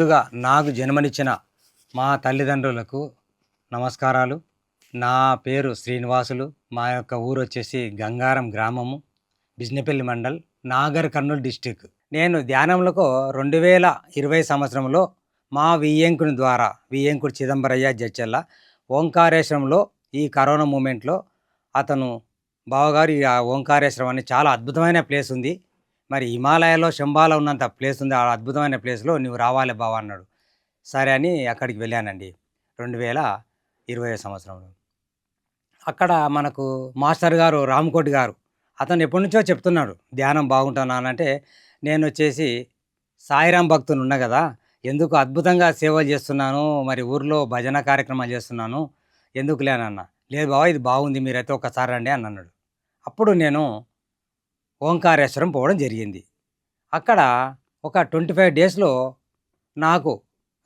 ముందుగా నాకు జన్మనిచ్చిన మా తల్లిదండ్రులకు నమస్కారాలు. నా పేరు శ్రీనివాసులు. మా యొక్క ఊరు వచ్చేసి గంగారం గ్రామము, బిజినపల్లి మండల్, నాగర్ కర్నూలు డిస్టిక్. నేను ధ్యానంలో 2020 సంవత్సరంలో మా వియ్యంకుని ద్వారా, వియ్యంకుడు చిదంబరయ్య జడ్చల్ల ఓంకారేశ్వరంలో ఈ కరోనా మూమెంట్లో అతను బావగారు ఆ ఓంకారేశ్వరం అని చాలా అద్భుతమైన ప్లేస్ ఉంది. మరి హిమాలయాల్లో శంబాల ఉన్నంత ప్లేస్ ఉంది. ఆ అద్భుతమైన ప్లేస్లో నువ్వు రావాలి బావ అన్నాడు. సరే అని అక్కడికి వెళ్ళానండి 2020 సంవత్సరంలో. అక్కడ మనకు మాస్టర్ గారు రామకోటి గారు అతను ఎప్పటి నుంచో చెప్తున్నాడు ధ్యానం బాగుంటున్నానంటే, నేను వచ్చేసి సాయిరాం భక్తుని ఉన్నా కదా, ఎందుకు అద్భుతంగా సేవలు చేస్తున్నాను, మరి ఊర్లో భజన కార్యక్రమాలు చేస్తున్నాను, ఎందుకు లేనన్నా. లేదు బావ ఇది బాగుంది, మీరైతే ఒకసారి రండి అని అన్నాడు. అప్పుడు నేను ఓంకారేశ్వరం పోవడం జరిగింది. అక్కడ ఒక 25 డేస్లో నాకు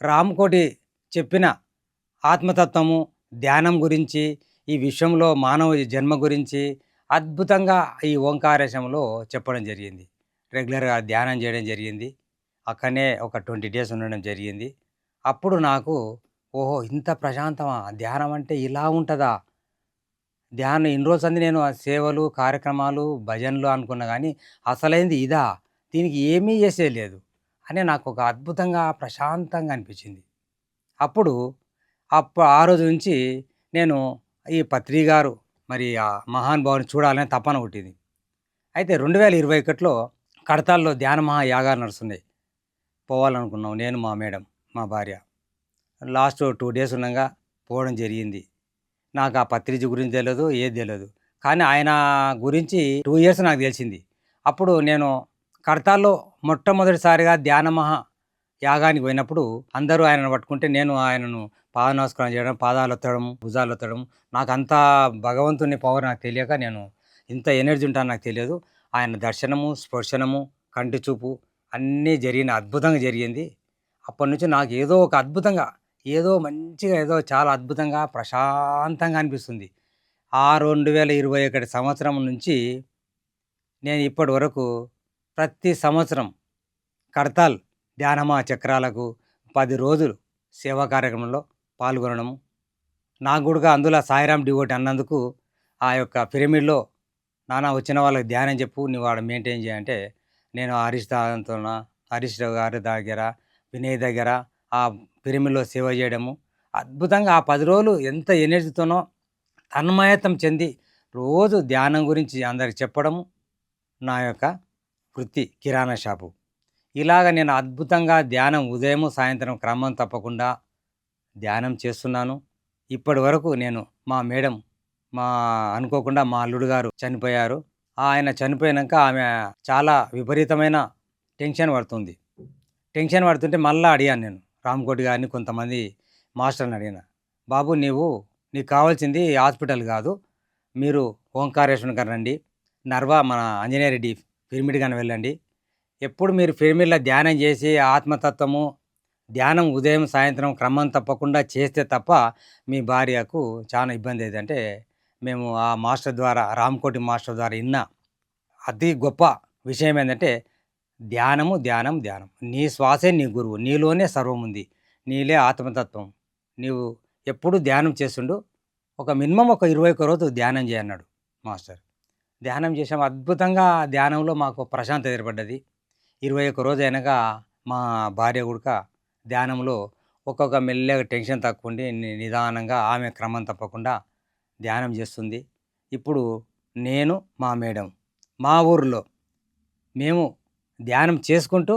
రామకోటి చెప్పిన ఆత్మతత్వము, ధ్యానం గురించి, ఈ విశ్వంలో మానవ జన్మ గురించి అద్భుతంగా ఈ ఓంకారేశ్వరంలో చెప్పడం జరిగింది. రెగ్యులర్గా ధ్యానం చేయడం జరిగింది. అక్కడనే ఒక 20 డేస్ ఉండడం జరిగింది. అప్పుడు నాకు ఓహో! ఇంత ప్రశాంతమా, ధ్యానం అంటే ఇలా ఉంటుందా, ధ్యానం ఇన్ని రోజులు సంది నేను ఆ సేవలు, కార్యక్రమాలు, భజనలు అనుకున్నా కానీ అసలైంది ఇదా, దీనికి ఏమీ చేసేది లేదు అని నాకు ఒక అద్భుతంగా ప్రశాంతంగా అనిపించింది. అప్పుడు ఆ రోజు నుంచి నేను ఈ పత్రి గారు మరి ఆ మహానుభావుని చూడాలని తపన పుట్టింది. అయితే 2021లో కడతాల్లో ధ్యాన మహాయాగాలు నడుస్తున్నాయి. పోవాలనుకున్నాం నేను, మా మేడం, మా భార్య. లాస్ట్ 2 డేస్ ఉండగా పోవడం జరిగింది. నాకు ఆ పత్రిజీ గురించి తెలియదు, ఏది తెలియదు. కానీ ఆయన గురించి 2 ఇయర్స్ నాకు తెలిసింది. అప్పుడు నేను కడతాల్లో మొట్టమొదటిసారిగా ధ్యాన మహా యాగానికి పోయినప్పుడు అందరూ ఆయనను పట్టుకుంటే నేను ఆయనను పాద నమస్కారం చేయడం, పాదాలు ఒత్తడం, భుజాలు ఒత్తడం, నాకు అంత భగవంతుని పవర్ నాకు తెలియక, నేను ఇంత ఎనర్జీ ఉంటాను నాకు తెలియదు. ఆయన దర్శనము, స్పర్శనము, కంటి చూపు అన్నీ జరిగిన అద్భుతంగా జరిగింది. అప్పటి నుంచి నాకు ఏదో ఒక అద్భుతంగా, ఏదో మంచిగా, ఏదో చాలా అద్భుతంగా ప్రశాంతంగా అనిపిస్తుంది. ఆ 2021 సంవత్సరం నుంచి నేను ఇప్పటి వరకు ప్రతి సంవత్సరం కడతాల్ ధ్యానమా చక్రాలకు 10 రోజులు సేవా కార్యక్రమంలో పాల్గొనడము. నాకు కూడా అందులో సాయిరాం డివోటి అన్నందుకు ఆ యొక్క పిరమిడ్లో నాన్న వచ్చిన వాళ్ళకి ధ్యానం చెప్పు, నువ్వు ఆడ మెయింటైన్ చేయంటే, నేను హరీష్ రావు గారి దగ్గర, వినయ్ దగ్గర ఆ పిరమిడ్లో సేవ చేయడము అద్భుతంగా. ఆ 10 రోజులు ఎంత ఎనర్జీతోనో తన్మయత్వం చెంది రోజు ధ్యానం గురించి అందరికి చెప్పడము. నా యొక్క వృత్తి కిరాణా షాపు. ఇలాగ నేను అద్భుతంగా ధ్యానం ఉదయం సాయంత్రం క్రమం తప్పకుండా ధ్యానం చేస్తున్నాను. ఇప్పటి వరకు నేను మా మేడం, మా అనుకోకుండా మా అల్లుడు గారు చనిపోయారు. ఆయన చనిపోయాక ఆమె చాలా విపరీతమైన టెన్షన్ పడుతుంది. టెన్షన్ పడుతుంటే మళ్ళీ అడిగాను నేను రామకోటి గారిని, కొంతమంది మాస్టర్ని అడిగిన, బాబు నీకు కావాల్సింది హాస్పిటల్ కాదు, మీరు ఓంకారేశ్వరం గారు రండి, నర్వా మన ఆంజనేయ రెడ్డి పిరమిడ్ కానీ వెళ్ళండి. ఎప్పుడు మీరు పిరమిడ్లో ధ్యానం చేసి ఆత్మతత్వము ధ్యానం ఉదయం సాయంత్రం క్రమం తప్పకుండా చేస్తే తప్ప మీ భార్యకు చాలా ఇబ్బంది అయింది అంటే, మేము ఆ మాస్టర్ ద్వారా, రామకోటి మాస్టర్ ద్వారా విన్న అతి గొప్ప విషయం ఏంటంటే, ధ్యానము ధ్యానం ధ్యానం, నీ శ్వాసే నీ గురువు, నీలోనే సర్వం ఉంది, నీలే ఆత్మతత్వం, నీవు ఎప్పుడు ధ్యానం చేస్తుండు, ఒక మినిమం ఒక 21 రోజు ధ్యానం చేయన్నాడు మాస్టర్. ధ్యానం చేసాం. అద్భుతంగా ధ్యానంలో మాకు ప్రశాంతత ఏర్పడ్డది. 21 రోజు అయినాక మా భార్య కూడా ధ్యానంలో ఒక్కొక్క మెల్లగా టెన్షన్ తక్కువ ఉండి నిదానంగా ఆమె క్రమం తప్పకుండా ధ్యానం చేస్తుంది. ఇప్పుడు నేను, మా మేడం మా ఊరిలో మేము ధ్యానం చేసుకుంటూ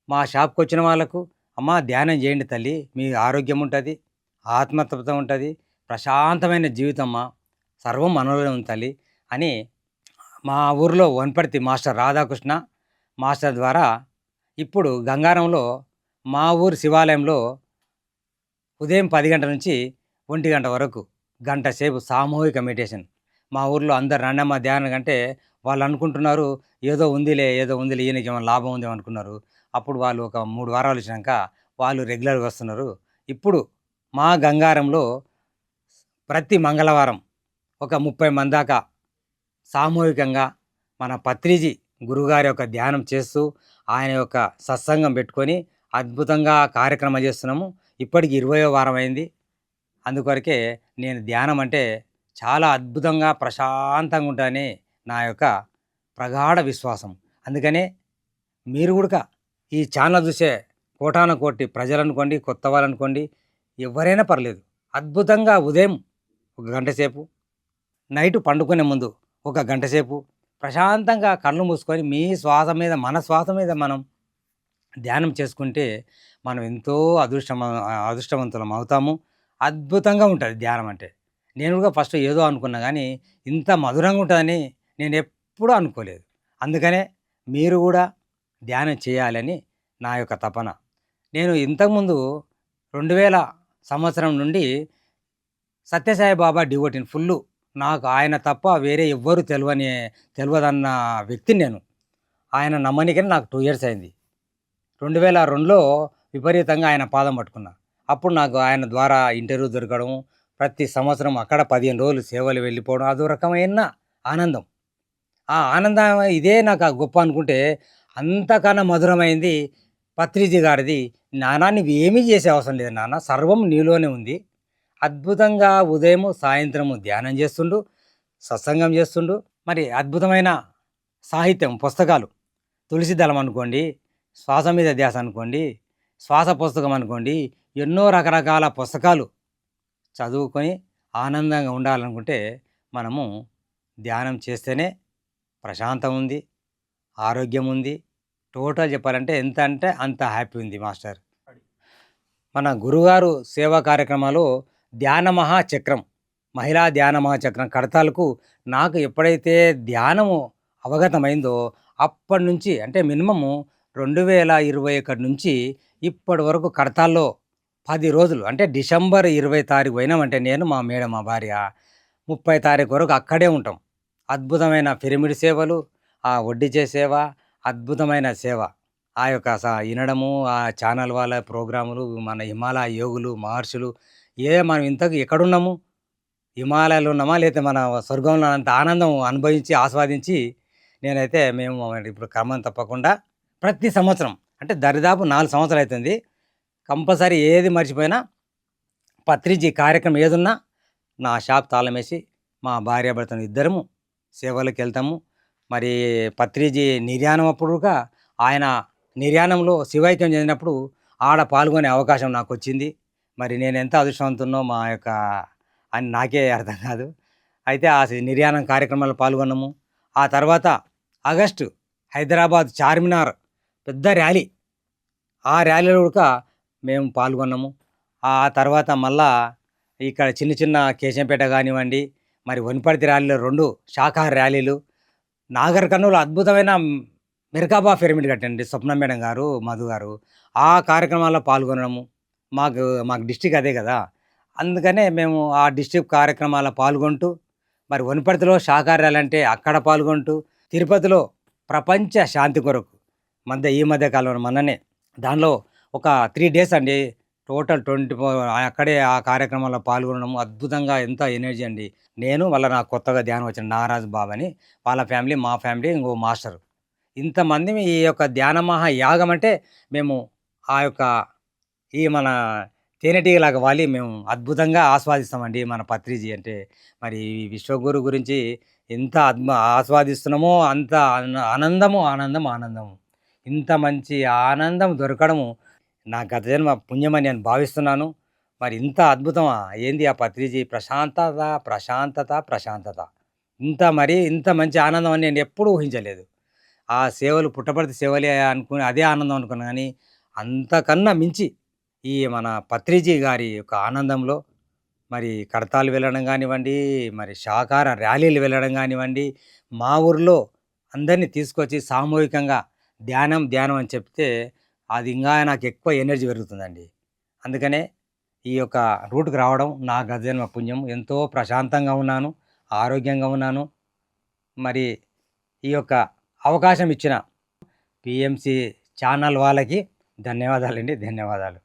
మా షాప్కి వచ్చిన వాళ్ళకు, అమ్మ ధ్యానం చేయండి తల్లి, మీ ఆరోగ్యం ఉంటుంది, ఆత్మతత్వం ఉంటుంది, ప్రశాంతమైన జీవితమ్మా, సర్వం మనలోనే ఉంది తల్లి అని మా ఊరిలో వనపర్తి మాస్టర్ రాధాకృష్ణ మాస్టర్ ద్వారా ఇప్పుడు గంగారంలో మా ఊరు శివాలయంలో ఉదయం 10 గంటల నుంచి 1 గంట వరకు గంట సేపు సామూహిక మెడిటేషన్. మా ఊర్లో అందరు రండమ్మ ధ్యానం కంటే వాళ్ళు అనుకుంటున్నారు ఏదో ఉందిలే ఈయనకి ఏమైనా లాభం ఉందేమో అనుకున్నారు. అప్పుడు వాళ్ళు ఒక 3 వారాలు వచ్చినాక వాళ్ళు రెగ్యులర్గా వస్తున్నారు. ఇప్పుడు మా గంగారంలో ప్రతి మంగళవారం ఒక 30 మంది దాకా సామూహికంగా మన పత్రిజీ గురుగారి యొక్క ధ్యానం చేస్తూ, ఆయన యొక్క సత్సంగం పెట్టుకొని అద్భుతంగా కార్యక్రమం చేస్తున్నాము. ఇప్పటికి 20వ వారం అయింది. అందుకొరకే నేను ధ్యానం అంటే చాలా అద్భుతంగా, ప్రశాంతంగా ఉంటాయని నా యొక్క ప్రగాఢ విశ్వాసం. అందుకనే మీరు గూడక ఈ ఛానల్ చూసే కోటాను కోటి ప్రజలనుకోండి, కొత్త వాళ్ళనుకోండి, ఎవ్వరైనా పర్లేదు. అద్భుతంగా ఉదయం ఒక గంట సేపు, నైటు పండుకునే ముందు ఒక గంట సేపు ప్రశాంతంగా కళ్ళు మూసుకొని మీ శ్వాస మీద, మన శ్వాస మీద మనం ధ్యానం చేసుకుంటే మనం ఎంతో అదృష్టవంతులం అవుతాము. అద్భుతంగా ఉంటది ధ్యానం అంటే. నేను కూడా ఫస్ట్ ఏదో అనుకున్నా గానీ, ఇంత మధురంగా ఉంటదని నేనెప్పుడూ అనుకోలేదు. అందుకనే మీరు గూడా ధ్యానం చేయాలని నా యొక్క తపన. నేను ఇంతకుముందు 2000 సంవత్సరం నుండి సత్యసాయి బాబా డివోటీని ఫుల్లు. నాకు ఆయన తప్ప వేరే ఎవ్వరు తెలవదన్న వ్యక్తిని నేను. ఆయన నమ్మనీకనే నాకు 2 ఇయర్స్ అయింది. 2002లో విపరీతంగా ఆయన పాదం పట్టుకున్నా. అప్పుడు నాకు ఆయన ద్వారా ఇంటర్వ్యూ దొరకడం, ప్రతి సంవత్సరం అక్కడ 15 రోజులు సేవలు వెళ్ళిపోవడం అదో రకమైన ఆనందం. ఆ ఆనందం ఇదే నాకు గొప్ప అనుకుంటే, అంతకన్నా మధురమైంది పత్రిజీ గారిది. "నాన్న నువ్వేమీ చేసే అవసరం లేదు నాన్న. సర్వం నీలోనే ఉంది. అద్భుతంగా ఉదయము, సాయంత్రము ధ్యానం చేస్తుండు, సత్సంగం చేస్తుండు. మరి అద్భుతమైన సాహిత్యం, పుస్తకాలు. తులసీదళం అనుకోండి, శ్వాస మీద ధ్యాస అనుకోండి, శ్వాస పుస్తకం అనుకోండి, ఎన్నో రకరకాల పుస్తకాలు చదువుకొని ఆనందంగా ఉండాలనుకుంటే మనము ధ్యానం చేస్తేనే ప్రశాంతం ఉంది, ఆరోగ్యం ఉంది. టోటల్ చెప్పాలంటే ఎంత అంటే అంత హ్యాపీ ఉంది మాస్టర్. మన గురుగారు సేవా కార్యక్రమాలు ధ్యాన మహాచక్రం, మహిళా ధ్యాన మహాచక్రం కడతాలకు నాకు ఎప్పుడైతే ధ్యానము అవగతమైందో అప్పటి నుంచి అంటే మినిమము 2021 నుంచి ఇప్పటి వరకు కడతాల్లో 10 రోజులు అంటే డిసెంబర్ 20 తారీఖు పోయినామంటే నేను, మా మేడం, మా భార్య 30 తారీఖు వరకు అక్కడే ఉంటాం. అద్భుతమైన పిరమిడ్ సేవలు, ఆ వడ్డిచ్చే సేవ, అద్భుతమైన సేవ. ఆ యొక్క ఇనడము, ఆ ఛానల్ వాళ్ళ ప్రోగ్రాములు, మన హిమాలయ యోగులు, మహర్షులు మనం ఇంతకు ఎక్కడున్నాము? హిమాలయాల్లో ఉన్నామా? లేతే మన స్వర్గంలో అంత ఆనందం అనుభవించి, ఆస్వాదించి నేనైతే మేము ఇప్పుడు క్రమం తప్పకుండా ప్రతి సంవత్సరం అంటే దరిదాపు 4 సంవత్సరాలు అయితుంది. కంపల్సరీ ఏది మర్చిపోయినా పత్రిజీ కార్యక్రమం ఏదున్నా నా షాప్ తాళమేసి మా భార్యాభర్తలు ఇద్దరము సేవలకెళ్తాము. మరి పత్రిజీ నిర్యాణం అప్పుడుగా ఆయన నిర్యాణంలో శివైక్యం చెందినప్పుడు ఆడ పాల్గొనే అవకాశం నాకొచ్చింది. మరి నేనెంత అదృష్టవంతుడినో మా యొక్క అని నాకే అర్థం కాదు. అయితే ఆ నిర్యాణం కార్యక్రమాల్లో పాల్గొన్నాము. ఆ తర్వాత ఆగస్టు హైదరాబాద్ చార్మినార్ పెద్ద ర్యాలీ. ఆ ర్యాలీలో కూడా మేము పాల్గొన్నాము. ఆ తర్వాత మళ్ళా ఇక్కడ చిన్న చిన్న కేశంపేట కానివ్వండి, మరి వనపర్తి ర్యాలీలో 2 శాఖాహార ర్యాలీలు. నాగర్ కర్నూలు అద్భుతమైన మెర్కాబా పిరమిడ్ కట్టండి స్వప్న మేడం గారు, మధు గారు. ఆ కార్యక్రమాల్లో పాల్గొనడము. మాకు డిస్ట్రిక్ట్ అదే కదా! అందుకనే మేము ఆ డిస్ట్రిక్ట్ కార్యక్రమాల్లో పాల్గొంటూ, మరి వనపర్తిలో శాఖాహార ర్యాలీ అంటే అక్కడ పాల్గొంటూ, తిరుపతిలో ప్రపంచ శాంతి కొరకు ఈ మధ్య కాలంలో మొన్ననే దానిలో ఒక 3 డేస్ అండి. టోటల్ 24 అక్కడే ఆ కార్యక్రమంలో పాల్గొనడం అద్భుతంగా ఎంత ఎనర్జీ అండి. నేను నా కొత్తగా ధ్యానం వచ్చిన నాగరాజు బాబు అని వాళ్ళ ఫ్యామిలీ, మా ఫ్యామిలీ, ఇంకో మాస్టరు. ఇంతమంది ఈ యొక్క ధ్యాన మహాయాగం అంటే మేము ఆ యొక్క ఈ మన తేనెటీగలాగా వాలి మేము అద్భుతంగా ఆస్వాదిస్తామండి మన పత్రిజీ అంటే. మరి ఈ విశ్వగురు గురించి ఎంత ఆస్వాదిస్తున్నామో అంత ఆనందము, ఆనందం, ఆనందము. ఇంత మంచి ఆనందం దొరకడము నా గత జన్మ పుణ్యమని నేను భావిస్తున్నాను. మరి ఇంత అద్భుతమా ఏంది ఆ పత్రిజీ ప్రశాంతత, ప్రశాంతత, ప్రశాంతత. ఇంత మంచి ఆనందం అని నేను ఎప్పుడూ ఊహించలేదు. ఆ సేవలు పుట్టపర్తి సేవలే అనుకుని అదే ఆనందం అనుకున్నా గానీ, అంతకన్నా మించి ఈ మన పత్రిజీ గారి యొక్క ఆనందంలో మరి కడతాలు వెళ్ళడం గానివ్వండి, మరి శాకాహార ర్యాలీలు వెళ్ళడం గానివ్వండి, మా ఊర్లో అందరిని తీసుకొచ్చి సామూహికంగా ధ్యానం, ధ్యానం అని చెప్తే అది ఇంగా నాకెక్కువ ఎనర్జీ పెరుగుతుందండి. అందుకనే ఈ యొక్క రూట్‌కి రావడం నా గత జన్మ పుణ్యం. ఎంతో ప్రశాంతంగా ఉన్నాను, ఆరోగ్యంగా ఉన్నాను. మరి ఈ యొక్క అవకాశం ఇచ్చిన పీఎంసీ ఛానల్ వాళ్ళకి ధన్యవాదాలండి. ధన్యవాదాలు.